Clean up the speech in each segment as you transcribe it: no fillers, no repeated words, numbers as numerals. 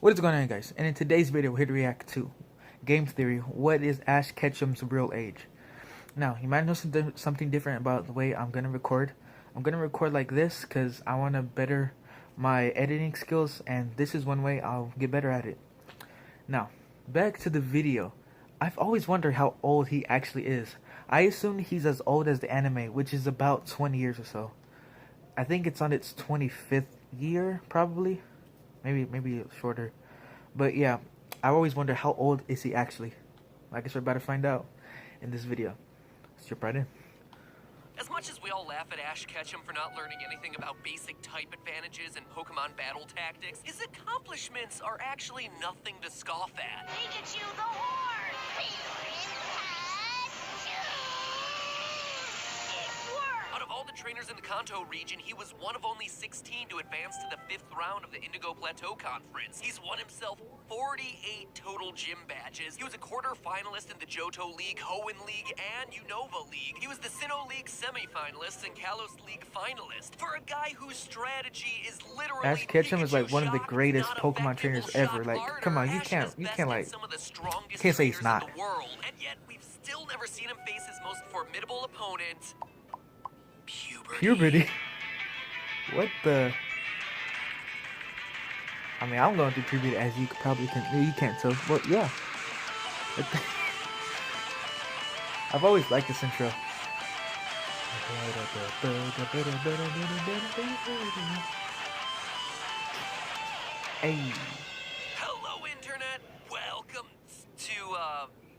What is going on, guys? And in today's video, we're here to react to Game Theory. What is Ash Ketchum's real age? Now, you might know something different about the way I'm gonna record. I'm gonna record like this because I want to better my editing skills, and this is one way I'll get better at it. Now, back to the video. I've always wondered how old he actually is. I assume he's as old as the anime, which is about 20 years or so. I think it's on its 25th year, probably. Maybe shorter. But yeah, I always wonder how old is he actually. I guess we're about to find out in this video. Let's jump right in. As much as we all laugh at Ash Ketchum for not learning anything about basic type advantages and Pokemon battle tactics, his accomplishments are actually nothing to scoff at. Pikachu the Horn! Out of all the trainers in the Kanto region, he was one of only 16 to advance to the 5th round of the Indigo Plateau Conference. He's won himself 48 total gym badges. He was a quarter-finalist in the Johto League, Hoenn League, and Unova League. He was the Sinnoh League semi-finalist and Kalos League finalist. For a guy whose strategy is literally Ash Ketchum is like Pikachu one of the shock, greatest not Pokemon effective trainers shock ever. Like, harder. come on, you Ash can't has like, bested some of the strongest can't say he's trainers not. in the world, and yet we've still never seen him face his most formidable opponent. Puberty? What the? I mean, I'm going through puberty, as you probably can. You can't tell, but yeah. I've always liked this intro. Hey. Hello, Internet. Welcome to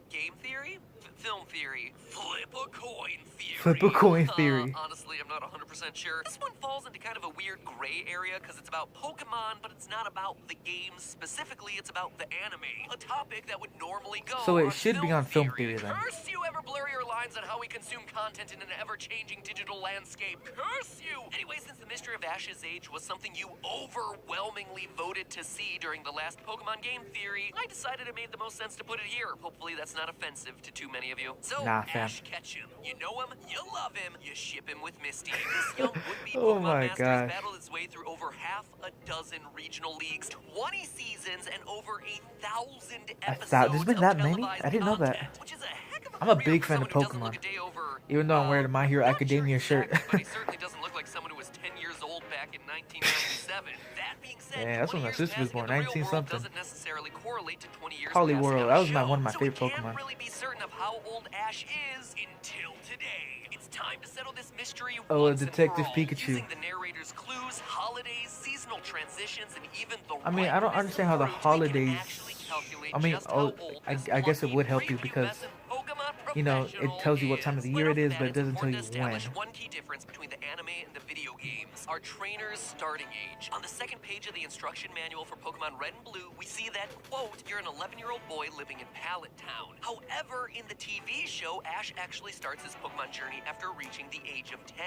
Game Theory? Film Theory? Flip a Coin Theory. Flip a Coin Theory. Honestly, I'm not 100% sure. This one falls into kind of a weird gray area because it's about Pokemon, but it's not about the games specifically. It's about the anime, a topic that would normally go So it on should be on Film Theory then. Curse you, ever blurrier lines on how we consume content in an ever-changing digital landscape. Curse you! Anyway, since the mystery of Ash's age was something you overwhelmingly voted to see during the last Pokemon Game Theory, I decided it made the most sense to put it here. Hopefully that's not offensive to too many of you. So, Nah, fam. Ash Ketchum. You know him, you love him, you ship him with Misty. This young would-be Oh Pokemon my master gosh. has battled his way through over half a dozen regional leagues, 20 seasons, and over 1,000 episodes. There's been of that many? televised I didn't know that. content, which is a heck of a I'm a career big for fan of someone who doesn't look Pokemon. a day over, Even though I'm wearing a My Hero not sure Academia shirt. exactly, but he certainly doesn't look like someone who was 10 years old back in 1997. That being said, Yeah, that's when 20 my years sister was passing born, in the real 19 world something. doesn't necessarily correlate to 20 years Poly passing World, on that a was show, one of my so favorite we can't Pokemon. really be certain of how old Ash is until today. It's time to settle this mystery Oh, once and Detective for all, Pikachu. using the narrator's clues, holidays, seasonal transitions, and even the I mean, I don't right understand how the proof we can holidays. actually calculate I mean, just how old I this guess it would help you monkey because, preview lesson Pokemon you know, it Professional tells you what time of the year it is, enough but it that doesn't it's tell you important to when. establish one key difference between the anime and the video games: our trainer's starting age. On the second page of the instruction manual for Pokemon Red and Blue, we see that, quote, you're an 11-year-old boy living in Pallet Town. However, in the TV show, Ash actually starts his Pokemon journey after reaching the age of 10.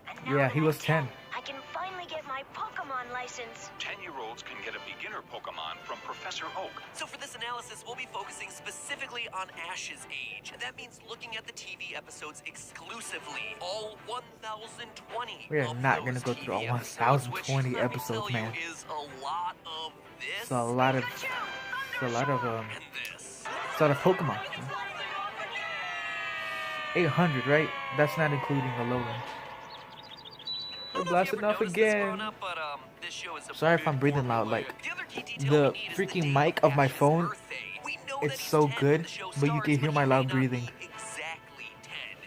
And now Yeah, that he I'm was 10. I can finally get my Pokemon license. 10-year-olds can get a beginner Pokemon from Professor Oak. So for this analysis, we'll be focusing specifically on Ash's age. And that means looking at the TV episodes exclusively, all 1,020. We are of not those gonna go through all TV episodes, which, 1,020 let me episodes, tell you, man. is a lot of this It's a lot of, and this. it's a lot of Pokemon. 800, right? That's not including the low end. We're blasting off again. Sorry if I'm breathing loud. Like, the freaking mic of my phone, it's so good, but you can hear my loud breathing.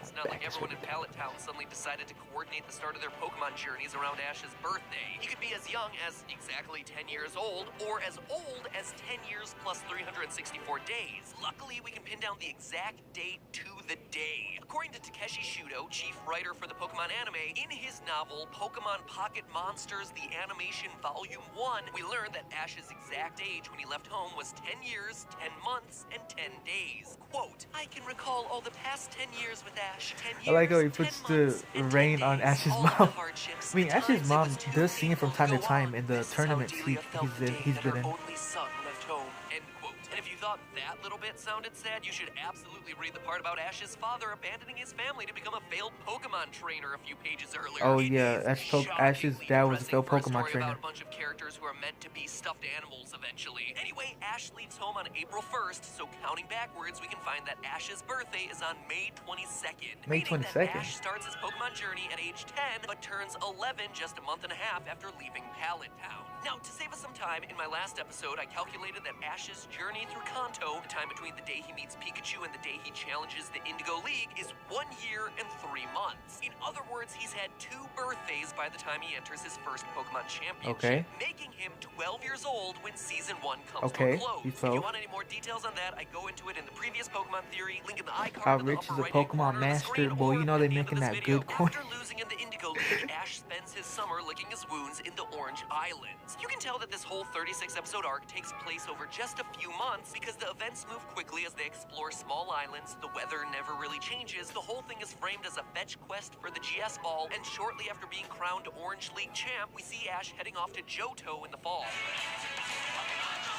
It's not like everyone in Pallet Town suddenly decided to coordinate the start of their Pokemon journeys around Ash's birthday. He could be as young as exactly 10 years old, or as old as 10 years plus 364 days. Luckily, we can pin down the exact date to the day. According to Takeshi Shudo, chief writer for the Pokemon anime, in his novel Pokemon Pocket Monsters: The Animation Volume 1, we learned that Ash's exact age when he left home was 10 years, 10 months, and 10 days. Quote, I can recall all the past 10 years with Ash. 10 years, I like how he 10 puts the months, In 10 rain on days, Ash's all of mom. the hardships, I mean, the Ash's times it mom was too does see him from painful time to go time on. in the This is how tournaments Julia felt the day he's that been her in. only son left home. End quote. And if you thought that little bit sounded sad, you should absolutely read the part about Ash's father abandoning his family to become a failed Pokemon trainer a few pages earlier. Oh It yeah, is Ash's shockingly dad was a depressing failed for a Pokemon story trainer. about a bunch of characters who are meant to be stuffed animals eventually. Anyway, Ash leaves home on April 1st, so counting backwards, we can find that Ash's birthday is on May 22nd. May meaning that 22nd. Ash starts his Pokemon journey at age 10, but turns 11 just a month and a half after leaving Pallet Town. Now, to save us some time, in my last episode, I calculated that Ash's journey through Kanto, the time between the day he meets Pikachu and the day he challenges the Indigo League, is 1 year and 3 months. In other words, he's had 2 birthdays by the time he enters his first Pokemon Championship, Okay. making him 12 years old when Season 1 comes Okay, to a close. he's If you 12. want any more details on that, I go into it in the previous Pokemon theory, link in the icard How in the rich upper is a right-hand Pokemon corner of the master? screen, Boy, you or know at they the end of making this that video. good coin. After losing in the Indigo League, Ash spends his summer licking his wounds in the Orange Islands. You can tell that this whole 36-episode arc takes place over just a few months because the events move quickly as they explore small islands, the weather never really changes, the whole thing is framed as a fetch quest for the GS Ball, and shortly after being crowned Orange League champ, we see Ash heading off to Johto in the fall.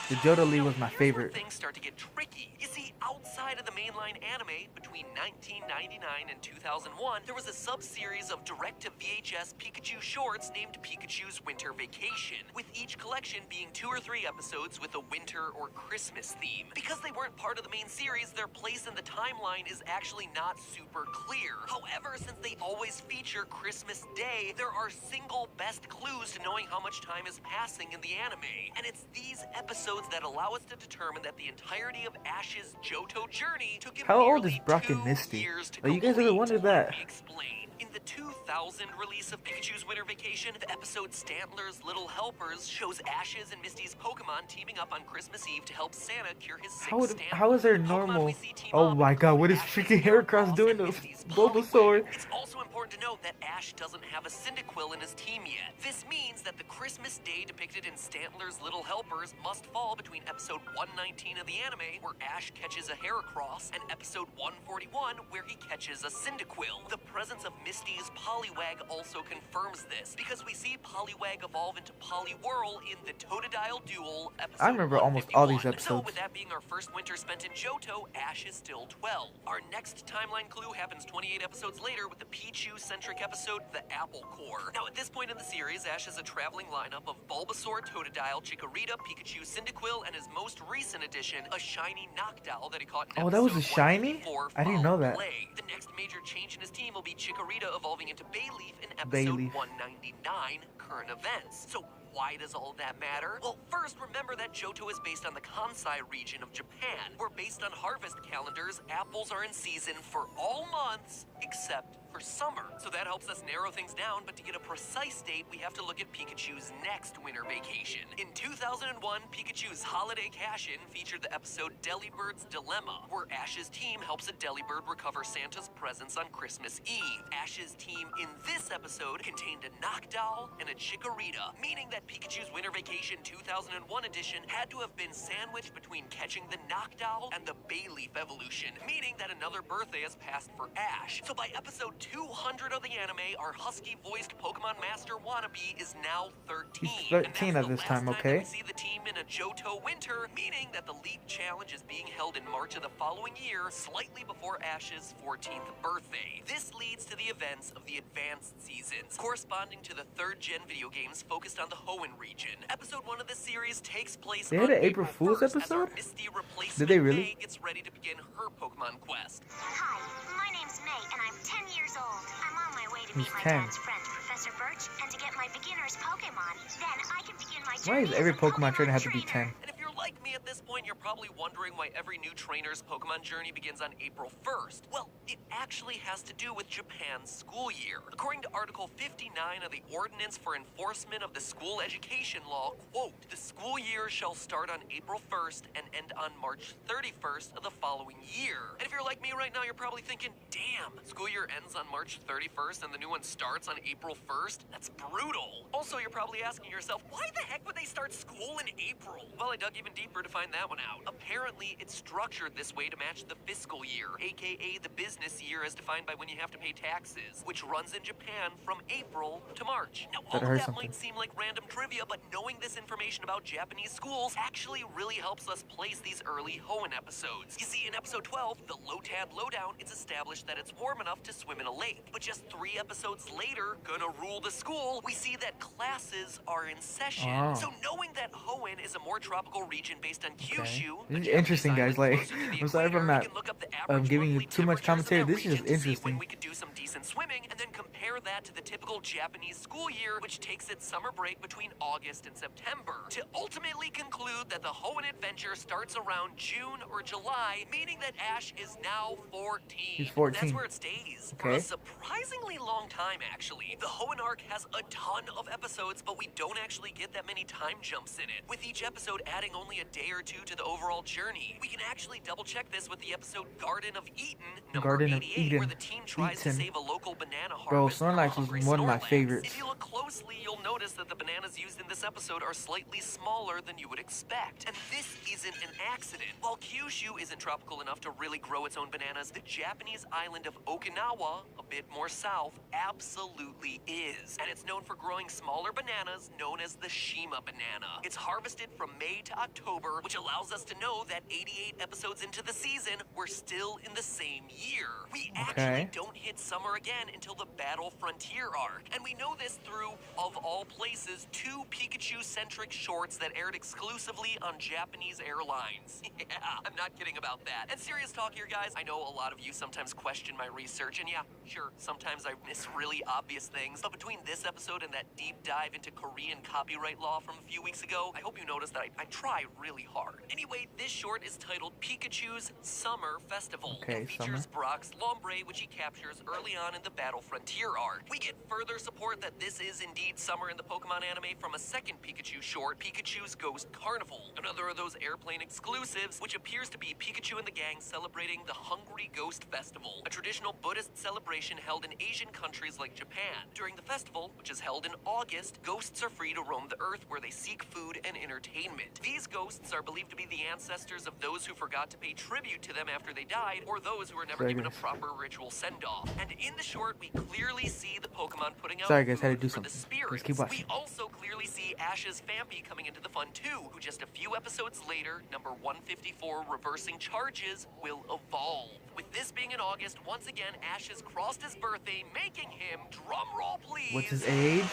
The Johto League was my Here's where favorite. things start to get tricky. You see, outside of the mainline anime, between 1999 and 2001, there was a sub-series of direct-to-VHS Pikachu shorts named Pikachu's Winter Vacation, with each collection being 2 or 3 episodes with a winter or Christmas theme. Because they weren't part of the main series, their place in the timeline is actually not super clear. However, since they always feature Christmas Day, there are single best clues to knowing how much time is passing in the anime. And it's these episodes that allow us to determine that the entirety of Ash's Johto journey took him How old nearly is Brock 2 and Misty? years to Like, you guys ever complete. wondered Let that? me explain. In the 2000 release of Pikachu's Winter Vacation, the episode Stantler's Little Helpers shows Ash's and Misty's Pokemon teaming up on Christmas Eve to help Santa cure his sick Stantler. How is there The Pokemon normal? we see team Oh up my god, what is Ash's freaking Heracross Heracross doing and to Misty's Bulbasaur? Poliwag. It's also important to note that Ash doesn't have a Cyndaquil in his team yet. This means that the Christmas day depicted in Stantler's Little Helpers must fall between episode 119 of the anime, where Ash catches a Heracross, and episode 141, where he catches a Cyndaquil. The presence of Misty's Poliwag also confirms this, because we see Poliwag evolve into Poliwhirl in the Totodile Duel episode I remember almost all these 151. So episodes. with that being our first winter spent in Johto, Ash is still 12. Our next timeline clue happens 28 episodes later with the Pichu-centric episode, The Apple Core. Now, at this point in the series, Ash has a traveling lineup of Bulbasaur, Totodile, Chikorita, Pikachu, Cyndaquil, and his most recent addition, a shiny Noctowl that he caught in Oh, that was a episode shiny? 194, I didn't know Foul that. Play. The next major change in his team will be Chikorita evolving into Bayleaf in episode Bayleaf. 199, Current Events. So why does all that matter? Well, first, remember that Johto is based on the Kansai region of Japan, where based on harvest calendars, apples are in season for all months except for summer. So that helps us narrow things down, but to get a precise date, we have to look at Pikachu's next winter vacation. In 2001, Pikachu's holiday cash-in featured the episode Delibird's Dilemma, where Ash's team helps a Delibird recover Santa's presents on Christmas Eve. Ash's team in this episode contained a Noctowl and a Chikorita, meaning that Pikachu's Winter Vacation 2001 edition had to have been sandwiched between catching the Noctowl and the Bayleaf evolution, meaning that another birthday has passed for Ash. So by episode 200 of the anime, our husky-voiced Pokemon Master wannabe is now 13. He's 13 and that's at the this last time, that okay? we see the team in a Johto winter, meaning that the League Challenge is being held in March of the following year, slightly before Ash's 14th birthday. This leads to the events of the advanced seasons, corresponding to the third-gen video games focused on the Hoenn region. Episode 1 of this series takes place They had on an April Fool's 1st, as our episode? Misty replacement Did they really? May gets ready to begin her Pokemon quest. Hi, my name's May, and I'm 10 years old. I'm on my way to He's meet my 10. dad's friend, Professor Birch, and to get my beginner's Pokemon. Then I can begin my Why journey does every as a Pokemon trainer have to be trainer. 10? And if you're like me at this point, you're probably wondering why every new trainer's Pokemon journey begins on April 1st. Well, it actually has to do with Japan's school year. According to Article 59 of the Ordinance for Enforcement of the School Education Law, quote, the school year shall start on April 1st and end on March 31st of the following year. And if you're like me right now, you're probably thinking, damn, school year ends on March 31st and the new one starts on April 1st? That's brutal. Also, you're probably asking yourself, why the heck would they start school in April? Well, I dug even deeper to find that one out. Apparently, it's structured this way to match the fiscal year, aka the business year as defined by when you have to pay taxes, which runs in Japan from April to March. Now, all That of heard that something. might seem like random trivia, but knowing this information about Japanese schools actually really helps us place these early Hoenn episodes. You see, in episode 12, the Lotad Lowdown, it's established that it's warm enough to swim in a lake. But just 3 episodes later, Gonna Rule the School, we see that classes are in session. Oh. So knowing that Hoenn is a more tropical region based on Kyushu, This is a Japanese interesting, guys. island Like, closer to the I'm sorry if I'm equator, not we can look up the average giving you monthly too much temperatures of commentary. that This is region just to see interesting. when we could do some decent swimming, and then compare that to the typical Japanese school year, which takes its summer break between August and September, to ultimately conclude that the Hoenn adventure starts around June or July, meaning that Ash is now 14. He's 14. That's where it stays. For Okay. a surprisingly long time, actually. The Hoenn arc has a ton of episodes, but we don't actually get that many time jumps in it, with each episode adding only a day or two to the overall journey. We can actually double check this with the episode Garden of Eden, number Garden of 88, Eden. where the team tries to Eden. save a local banana harvest. Bro, from Snorlax was hungry one of my Snorlax. favorites. If you look closely, you'll notice that the bananas used in this episode are slightly smaller than you would expect. And this isn't an accident. While Kyushu isn't tropical enough to really grow its own bananas, the Japanese island of Okinawa, a bit more south, absolutely is. And it's known for growing smaller bananas known as the Shima banana. It's harvested from May to October, which allows us to know that 88 episodes into the season, we're still in the same year. We actually don't hit summer again until the Battle Frontier arc. And we know this through, of all places, 2 Pikachu-centric shorts that aired exclusively on Japanese airlines. Yeah, I'm not kidding about that. And serious talk here, guys, I know a lot of you sometimes question my research, and yeah, sure, sometimes I miss really obvious things, but between this episode and that deep dive into Korean copyright law from a few weeks ago, I hope you noticed that I try really hard. Anyway, this short is titled Pikachu's Summer Festival, Okay, and features Brock's Lombre, which he captures early on in the Battle Frontier arc. We get further support that this is indeed summer in the Pokemon anime from a second Pikachu short, Pikachu's Ghost Carnival, another of those airplane exclusives, which appears to be Pikachu and the gang celebrating the Hungry Ghost Festival, a traditional Buddhist celebration held in Asian countries like Japan. During the festival, which is held in August, ghosts are free to roam the earth where they seek food and entertainment. These ghosts are believed to be the ancestors of those who forgot to pay tribute to them after they died, or those who were never Sorry, given a guys. proper ritual send-off. And in the short, we clearly see the Pokemon putting out Sorry, guys, had to food do for the something. spirits. Just keep watching. We also clearly see Ash's Fampy coming into the fun too, who just a few episodes later, number 154, Reversing Charges, will evolve. With this being in August, once again, Ash has crossed his birthday, making him, drumroll please, What's his age?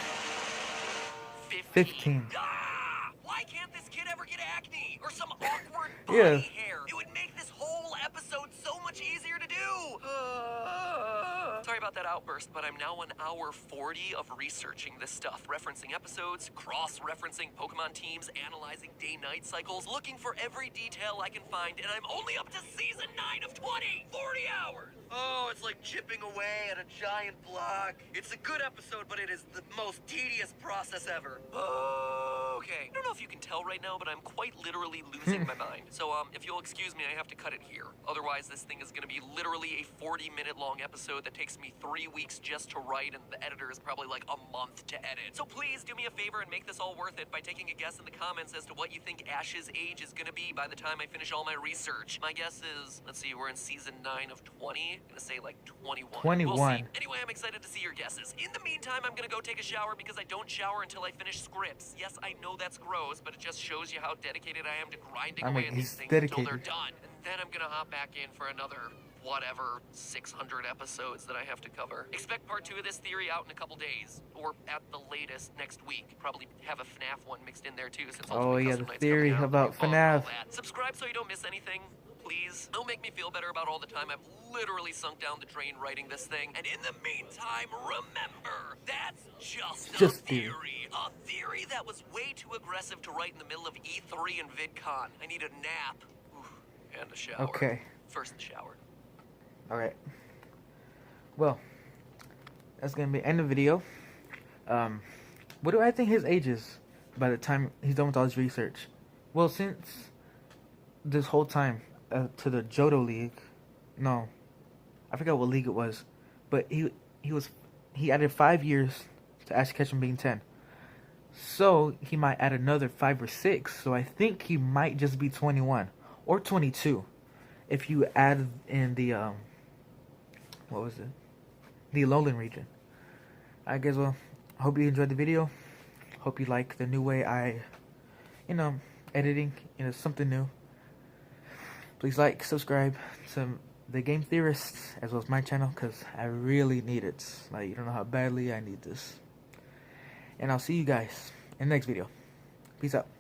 15. Ah! Why can't this kid ever get acne? Or some awkward body Yeah. hair? It would make this whole episode so much easier to do! Sorry about that outburst, but I'm now on hour 40 of researching this stuff. Referencing episodes, cross-referencing Pokemon teams, analyzing day-night cycles, looking for every detail I can find, and I'm only up to Season 9 of 20! 40 hours! Oh, it's like chipping away at a giant block. It's a good episode, but it is the most tedious process ever. Okay. I don't know if you can tell right now, but I'm quite literally losing my mind. So, if you'll excuse me, I have to cut it here. Otherwise, this thing is gonna be literally a 40-minute long episode that takes me 3 weeks just to write, and the editor is probably like a month to edit. So please do me a favor and make this all worth it by taking a guess in the comments as to what you think Ash's age is gonna be by the time I finish all my research. My guess is, let's see, we're in Season 9 of 20. I'm gonna say like 21. 21. We'll see. Anyway, I'm excited to see your guesses. In the meantime, I'm gonna go take a shower because I don't shower until I finish scripts. Yes, I know that's gross, but it just shows you how dedicated I am to grinding I mean, away at these he's things until they're dedicated. done. And then I'm gonna hop back in for another, whatever, 600 episodes that I have to cover. Expect part 2 of this theory out in a couple days, or at the latest next week. Probably have a FNAF one mixed in there too, since Oh, Ultimate yeah, Custom the Night's theory coming out. about You love all FNAF. that. Subscribe so you don't miss anything. Please. It'll make me feel better about all the time I've literally sunk down the drain writing this thing. And in the meantime, remember, that's just a Just theory. theory. A theory that was way too aggressive to write in the middle of E3 and VidCon. I need a nap. Oof, and a shower. Okay. First the shower. Alright. Well, that's gonna be end of the video. What do I think his age is by the time he's done with all his research? Well, since this whole time to the Johto League, no, I forgot what league it was, but he added 5 years to Ash Ketchum being 10. So he might add another 5 or 6. So I think he might just be 21, or 22 if you add in the what was it? The lowland region. Alright guys, well, I hope you enjoyed the video. Hope you like the new way I, editing, something new. Please like, subscribe to The Game Theorists, as well as my channel, because I really need it. Like, you don't know how badly I need this. And I'll see you guys in the next video. Peace out.